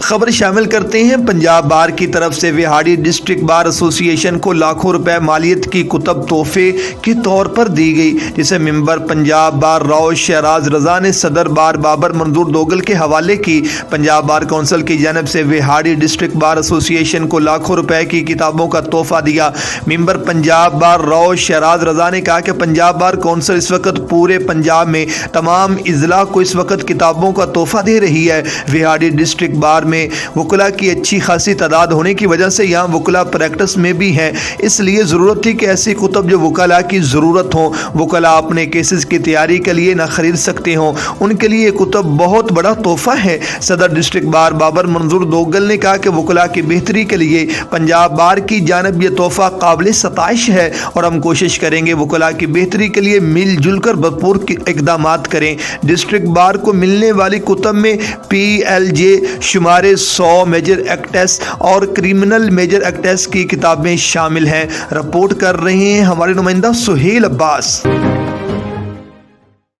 خبر شامل کرتے ہیں۔ پنجاب بار کی طرف سے وہاڑی ڈسٹرکٹ بار ایسوسی ایشن کو لاکھوں روپے مالیت کی کتب تحفے کے طور پر دی گئی، جسے ممبر پنجاب بار راؤ شہراز رضا نے صدر بار بابر منظور دوگل کے حوالے کی۔ پنجاب بار کونسل کی جانب سے وہاڑی ڈسٹرکٹ بار ایسوسی ایشن کو لاکھوں روپے کی کتابوں کا تحفہ دیا۔ ممبر پنجاب بار راؤ شہراز رضا نے کہا کہ پنجاب بار کونسل اس وقت پورے پنجاب میں تمام اضلاع کو اس وقت کتابوں کا تحفہ دے رہی ہے۔ وہاڑی ڈسٹرکٹ بار میں وکلاء کی اچھی خاصی تعداد ہونے کی وجہ سے یہاں وکلاء پریکٹس میں بھی ہیں، اس لیے ضرورت تھی کہ ایسی کتب جو وکلاء کی ضرورت ہوں، وکلاء اپنے کیسز کی تیاری کے لیے نہ خرید سکتے ہوں، ان کے لیے یہ کتب بہت بڑا تحفہ ہے۔ صدر ڈسٹرکٹ بار بابر منظور دوگل نے کہا کہ وکلاء کی بہتری کے لیے پنجاب بار کی جانب یہ تحفہ قابل ستائش ہے اور ہم کوشش کریں گے وکلاء کی بہتری کے لیے مل جل کر بھرپور اقدامات کریں۔ ڈسٹرکٹ بار کو ملنے والی کتب میں PLJ شمارے 100 میجر ایکٹس اور کرمنل میجر ایکٹس کی کتابیں شامل ہیں۔ رپورٹ کر رہے ہیں ہمارے نمائندہ سہیل عباس۔